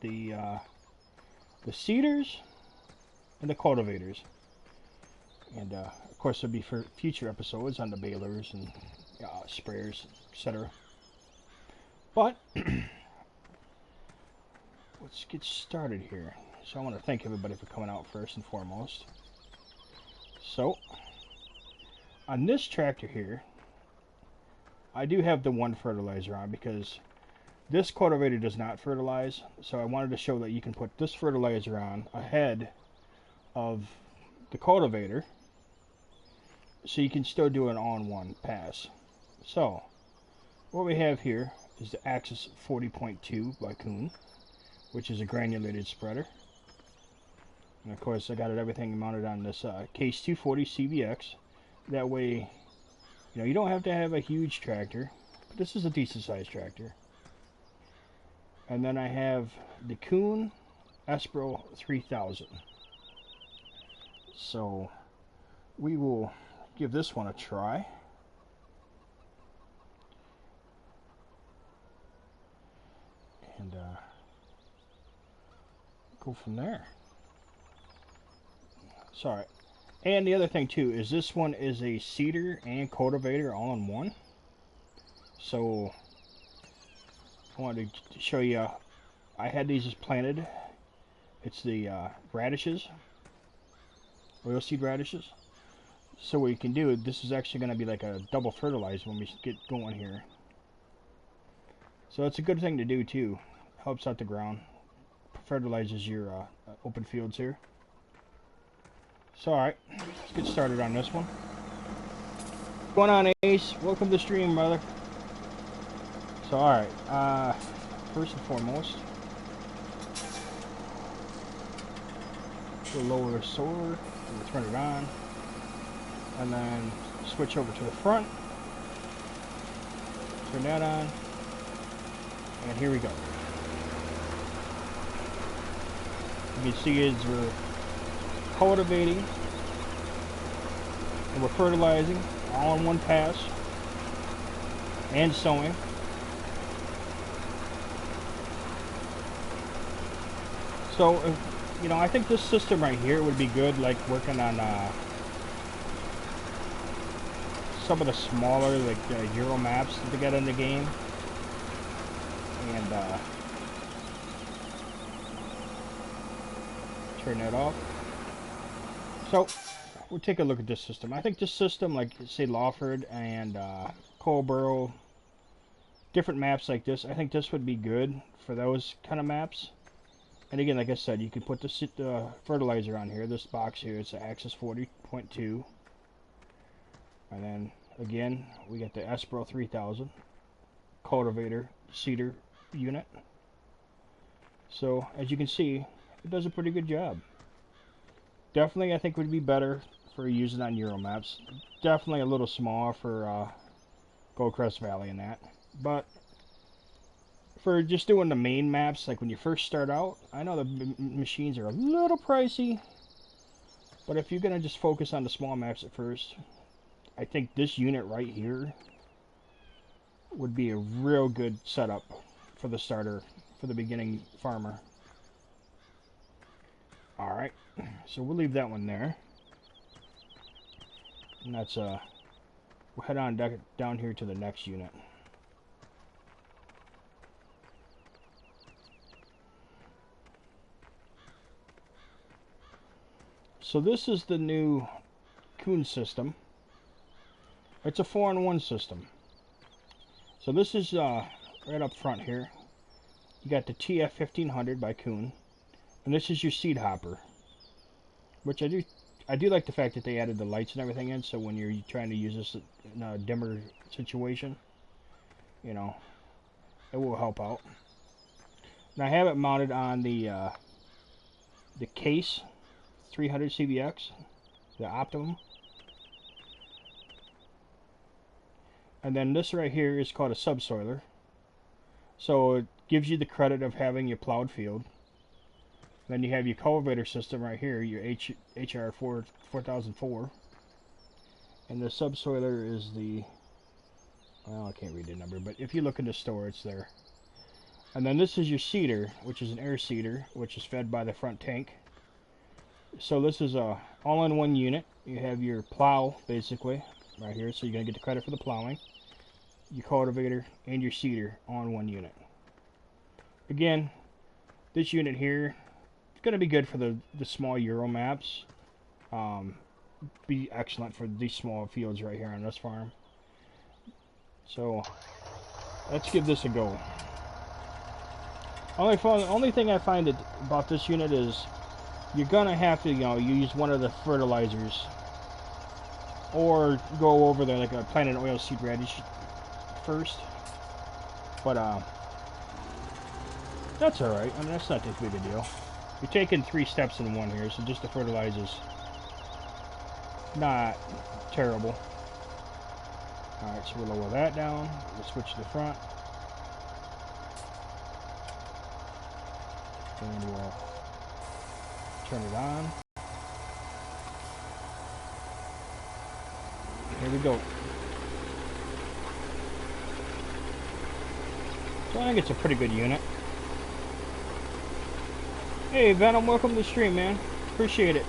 the seeders and the cultivators. And of course, there'll be for future episodes on the balers and sprayers, etc. But let's get started here. So I want to thank everybody for coming out first and foremost. So on this tractor here, I do have the one fertilizer on because this cultivator does not fertilize. So I wanted to show that you can put this fertilizer on ahead of the cultivator, so you can still do an all-in-one pass. So what we have here is the Axis 40.2 by Kuhn, which is a granulated spreader. And of course I got everything mounted on this Case 240 CVX. That way, you know, you don't have to have a huge tractor, but this is a decent sized tractor. And then I have the Kuhn Espro 3000. So we will give this one a try. And go from there. Sorry. And the other thing too is this one is a seeder and cultivator all in one. So I wanted to show you, I had these just planted. It's the radishes, oilseed radishes. So what you can do, this is actually going to be like a double fertilizer when we get going here. So it's a good thing to do too. Helps out the ground, fertilizes your open fields here. So alright, let's get started on this one. What's going on, Ace? Welcome to the stream, brother. So alright, first and foremost, we'll lower the solar, we'll turn it on, and then switch over to the front, turn that on, and here we go. You can see as we're cultivating and we're fertilizing all in one pass and sowing. So, you know, I think this system right here would be good, like working on some of the smaller, like Euro maps that they got in the game. And turn that off. So we'll take a look at this system. I think this system, like say Lawford and Coleborough, different maps like this, I think this would be good for those kind of maps. And again, like I said, you can put this fertilizer on here. This box here, it's the Axis 40.2. And then again, we got the Espro 3000 cultivator seeder unit. So as you can see, it does a pretty good job. Definitely, I think would be better for using on Euro maps. Definitely a little small for Goldcrest Valley and that. But for just doing the main maps, like when you first start out, I know the machines are a little pricey. But if you're going to just focus on the small maps at first, I think this unit right here would be a real good setup for the starter, for the beginning farmer. Alright, so we'll leave that one there. And that's, we'll head on down here to the next unit. So this is the new Kuhn system. It's a 4-in-1 system. So this is right up front here. You got the TF 1500 by Kuhn. And this is your seed hopper, which I do like the fact that they added the lights and everything in, so when you're trying to use this in a dimmer situation, you know, it will help out. And I have it mounted on the Case 300 CVX, the Optimum. And then this right here is called a subsoiler. So it gives you the credit of having your plowed field. Then you have your cultivator system right here, your HR 4004. And the subsoiler is the, well, I can't read the number, but if you look in the store, it's there. And then this is your seeder, which is an air seeder, which is fed by the front tank. So this is a all-in-one unit. You have your plow, basically, right here, so you're going to get the credit for the plowing, your cultivator, and your seeder on one unit. Again, this unit here is going to be good for the small Euro maps. Be excellent for these small fields right here on this farm. So let's give this a go. Only thing I find about this unit is you're gonna have to, use one of the fertilizers, or go over there like a plant an oilseed radish first. But that's all right. I mean, that's not that big a deal. You're taking 3 steps in one here, so just the fertilizer's not terrible. All right, so we'll lower that down. We'll switch to the front, and we'll turn it on. Here we go. So I think it's a pretty good unit. Hey Venom, welcome to the stream, man. Appreciate it.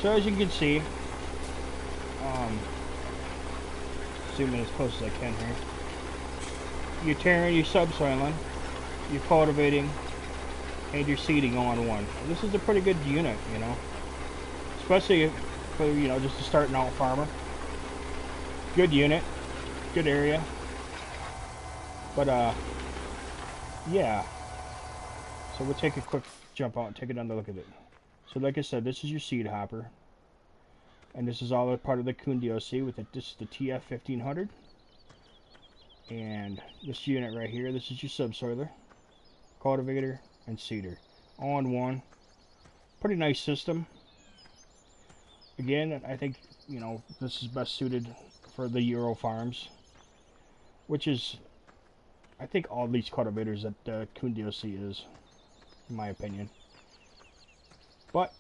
So as you can see, zoom in as close as I can here. You're tearing, you're subsoiling, you're cultivating, and you're seeding all in one. This is a pretty good unit, especially for just a starting out farmer. Good unit, good area, but yeah. So we'll take a quick jump out and take another look at it. So like I said, this is your seed hopper, and this is all a part of the Kuhn DLC with it. This is the TF 1500, and this unit right here, this is your subsoiler, cultivator, and seeder, all in one. Pretty nice system. Again, I think this is best suited for the Euro farms, which is, I think, all these cultivators that Kuhn DLC is, in my opinion. But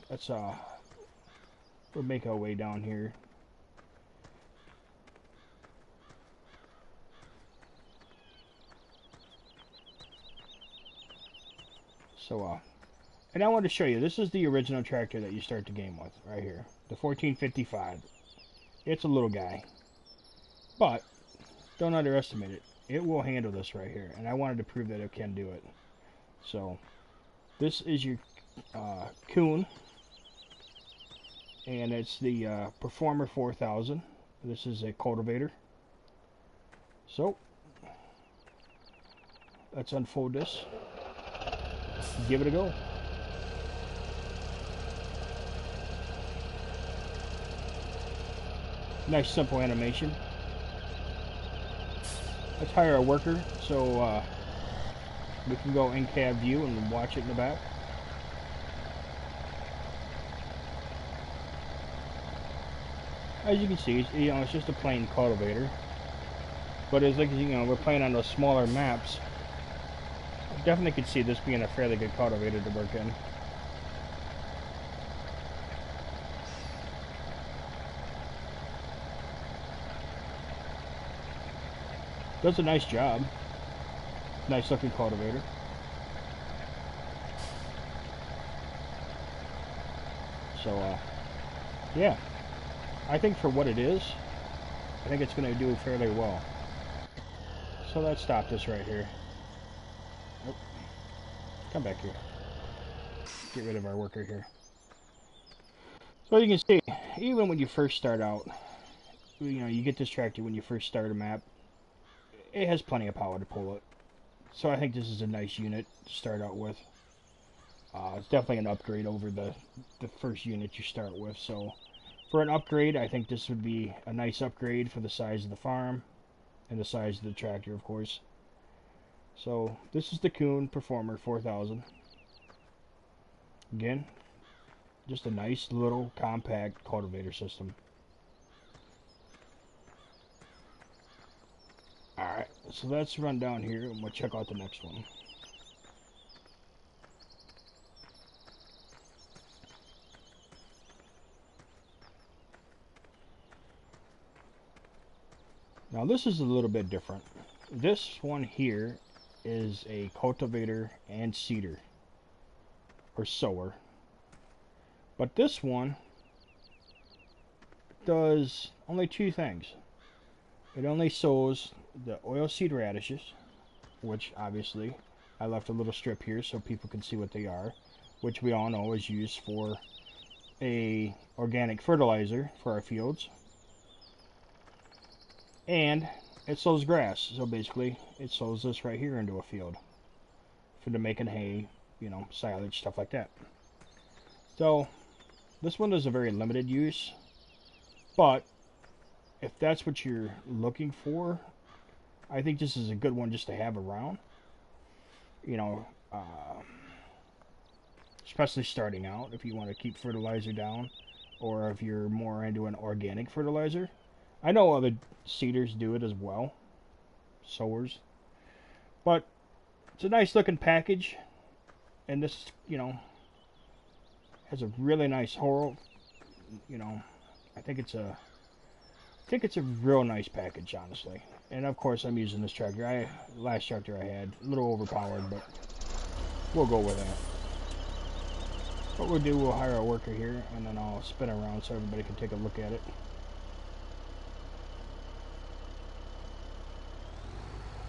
let's we'll make our way down here. So and I want to show you, this is the original tractor that you start the game with right here, the 1455. It's a little guy, but don't underestimate it. It will handle this right here, and I wanted to prove that it can do it. So this is your Kuhn, and it's the Performer 4000. This is a cultivator. So let's unfold this, give it a go. Nice simple animation. Let's hire a worker so we can go in cab view and watch it in the back. As you can see, it's just a plain cultivator. But as like we're playing on those smaller maps, I definitely could see this being a fairly good cultivator to work in. Does a nice job. Nice looking cultivator. So yeah, I think for what it is, I think it's going to do fairly well. So let's stop this right here. Nope. Come back here. Get rid of our worker here. So you can see, even when you first start out, you get this tractor when you first start a map, it has plenty of power to pull it. So I think this is a nice unit to start out with. It's definitely an upgrade over the first unit you start with. So for an upgrade, I think this would be a nice upgrade for the size of the farm and the size of the tractor, of course. So this is the Kuhn Performer 4000. Again, just a nice little compact cultivator system. Alright, so let's run down here and we'll check out the next one. Now this is a little bit different. This one here is a cultivator and seeder, or sower. But this one does only two things. It only sows the oilseed radishes, which obviously I left a little strip here so people can see what they are, which we all know is used for a organic fertilizer for our fields. And it sows grass, so basically it sows this right here into a field for the making hay, you know, silage, stuff like that. So this one is a very limited use, but if that's what you're looking for, I think this is a good one just to have around. You know, especially starting out, if you want to keep fertilizer down, or if you're more into an organic fertilizer. I know other seeders do it as well, sowers, but it's a nice looking package, and this, you know, has a really nice hole. You know, I think it's a real nice package, honestly. And of course, I'm using this tractor. Last tractor I had, a little overpowered, but we'll go with that. What we'll do, we'll hire a worker here, and then I'll spin around so everybody can take a look at it.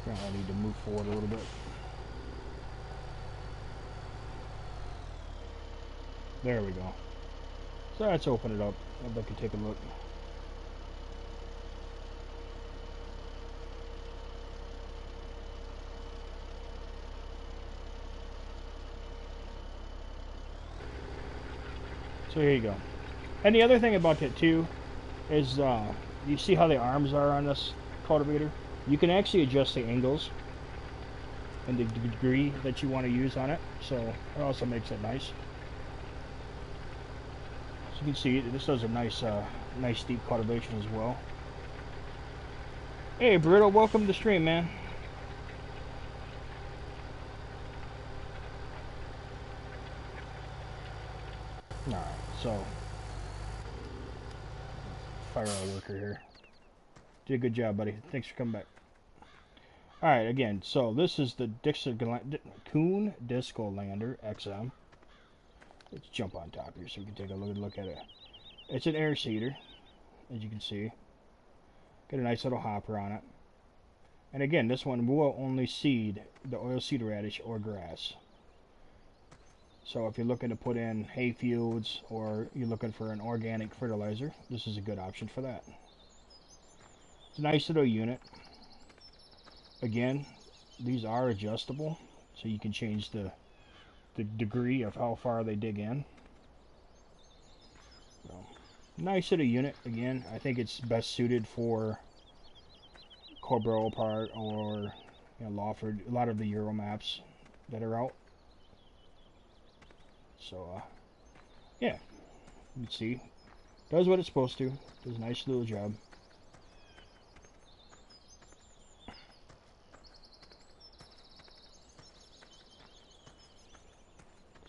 I need to move forward a little bit. There we go. So let's open it up. Everybody can take a look. So here you go. And the other thing about that too is you see how the arms are on this cultivator? You can actually adjust the angles and the degree that you want to use on it, so it also makes it nice. So you can see this does a nice nice deep cultivation as well. Hey Burrito, welcome to the stream, man. Alright, so fire our worker here. Did a good job, buddy. Thanks for coming back. Alright, again, so this is the Kuhn Disco Lander XM. Let's jump on top here so we can take a look at it. It's an air seeder, as you can see. Got a nice little hopper on it. And again, this one will only seed the oilseed radish or grass. So if you're looking to put in hay fields or you're looking for an organic fertilizer, this is a good option for that. It's a nice little unit. Again, these are adjustable, so you can change the degree of how far they dig in. So, nice little unit. Again, I think it's best suited for Corborough part or, you know, Lawford, a lot of the Euro maps that are out. So, yeah, you can see, does what it's supposed to. Does a nice little job.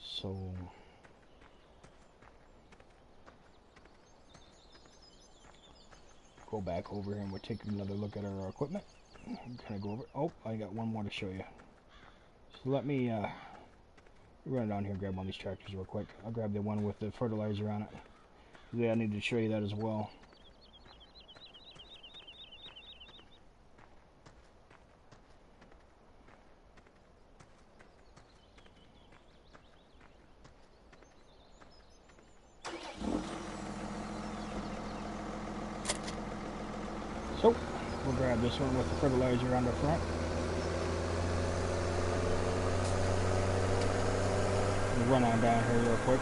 So, go back over here and we'll take another look at our equipment. Kind of go over. Oh, I got one more to show you. So let me run down here and grab one of these tractors real quick. I'll grab the one with the fertilizer on it. Yeah, I need to show you that as well. So, we'll grab this one with the fertilizer on the front. We'll run on down here real quick.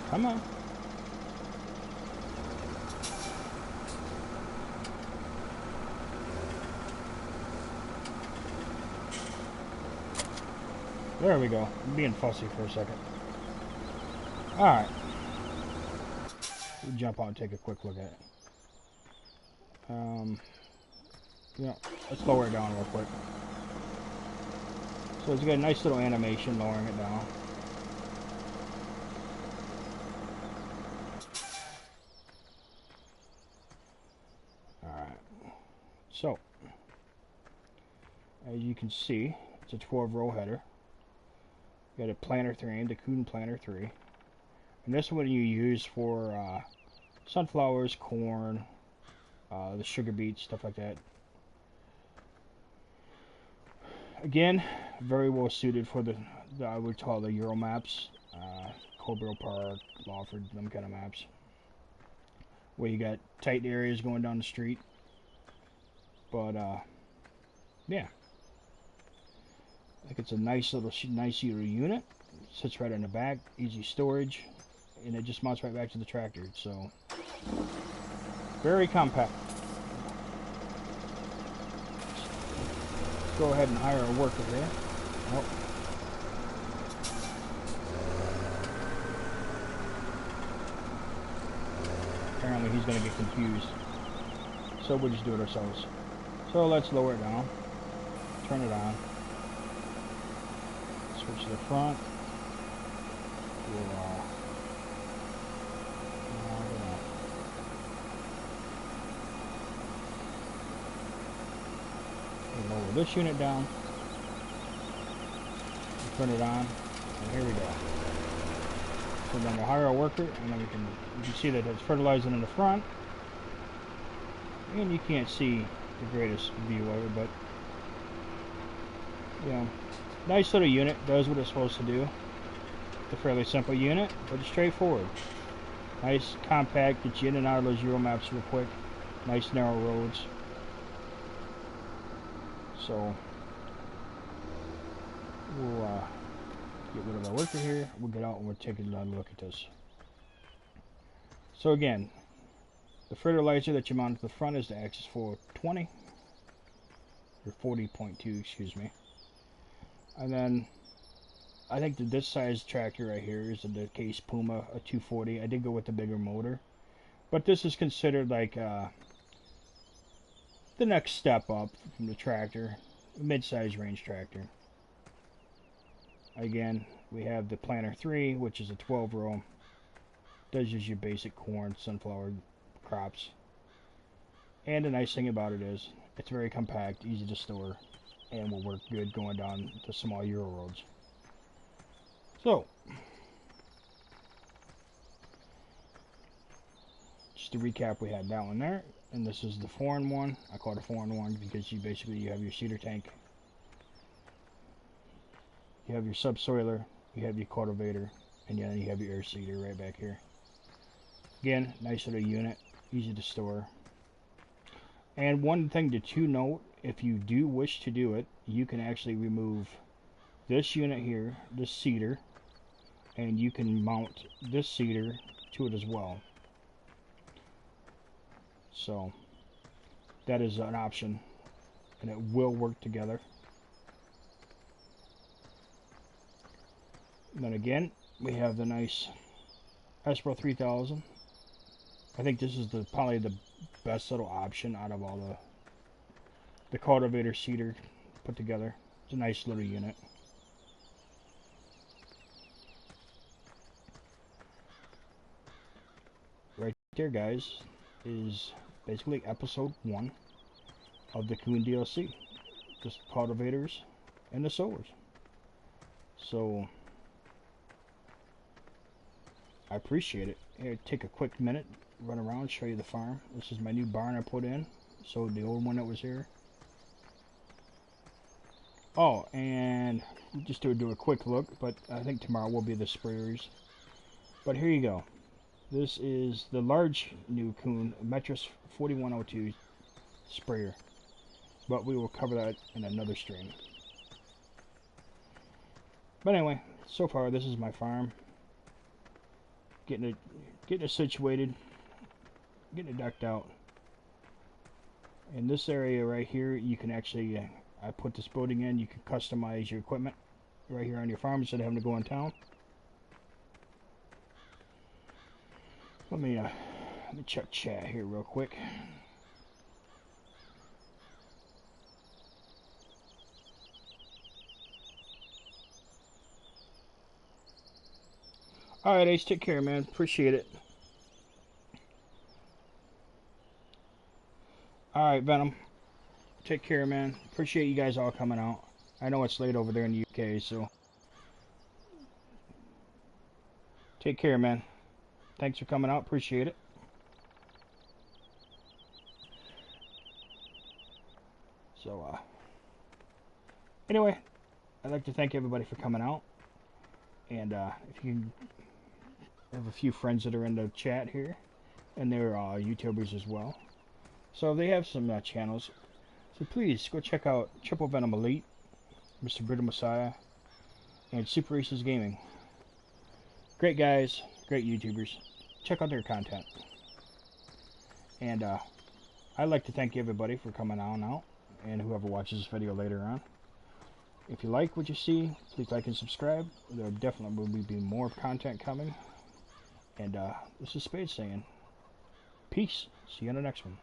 Come on. There we go. I'm being fussy for a second. Alright. We'll jump out and take a quick look at it. Yeah, let's lower it down real quick. So it's got a nice little animation lowering it down. Alright. So, as you can see, it's a 12-row header. Got a planter frame, the Kuhn planter 3. And this one you use for sunflowers, corn, the sugar beets, stuff like that. Again, very well suited for the I would call the Euro maps, Colborough Park, Lawford, them kind of maps, where you got tight areas going down the street. But yeah, I think it's a nice little unit. Sits right on the back, easy storage, and it just mounts right back to the tractor. So very compact. Go ahead and hire a worker there. Nope. Apparently he's going to get confused. So we'll just do it ourselves. So let's lower it down. Turn it on. Switch to the front. We'll lower this unit down, turn it on, and here we go. So then we'll hire a worker, and then you can see that it's fertilizing in the front, and you can't see the greatest view of it, but you know, nice little unit, does what it's supposed to do. It's a fairly simple unit, but it's straightforward. Nice, compact, gets you in and out of those Euro maps real quick. Nice narrow roads. So we'll get rid of our worker here. We'll get out and we'll take another look at this. So again, the fertilizer that you mount at the front is the Axis 420 or 40.2, excuse me. And then I think that this size tractor right here is the Case Puma, a 240. I did go with the bigger motor, but this is considered like the next step up from the tractor, a mid-size range tractor. Again, we have the Planter 3, which is a 12-row. Does use your basic corn, sunflower crops. And the nice thing about it is, it's very compact, easy to store, and will work good going down the small Euro roads. So, just to recap, we had that one there. And this is the foreign one. I call it a foreign one because you have your seeder tank, you have your subsoiler, you have your cultivator, and then you have your air seeder right back here. Again, nice little unit, easy to store. And one thing to note, if you do wish to do it, you can actually remove this unit here, this seeder, and you can mount this seeder to it as well. So that is an option, and it will work together. And then again, we have the nice Espro 3000. I think this is probably the best little option out of all the cultivator seeder put together. It's a nice little unit. Right there, guys, is basically episode 1 of the Kuhn DLC, just cultivators and the Sowers. So I appreciate it. Here, take a quick minute, run around, show you the farm. This is my new barn I put in, so the old one that was here. Oh, and just to do a quick look, but I think tomorrow will be the sprayers. But here you go. This is the large new Kuhn Metris 4102 sprayer, but we will cover that in another stream. But anyway, so far this is my farm. Getting it situated, getting it decked out. In this area right here, you can actually, I put this building in, you can customize your equipment right here on your farm instead of having to go in town. Let me Let me check chat here real quick. Alright, Ace, take care, man. Appreciate it. Alright, Venom. Take care, man. Appreciate you guys all coming out. I know it's late over there in the UK, so... Take care, man. Thanks for coming out. Appreciate it. So, anyway, I'd like to thank everybody for coming out. And, if you have a few friends that are in the chat here, and they're YouTubers as well. So they have some channels. So please go check out Triple Venom Elite, Mr. Brittle Messiah, and Super Aces Gaming. Great guys, great YouTubers. Check out their content. And I'd like to thank everybody for coming on out, and whoever watches this video later on. If you like what you see, please like and subscribe. There definitely will be more content coming. And this is Spade saying, peace. See you on the next one.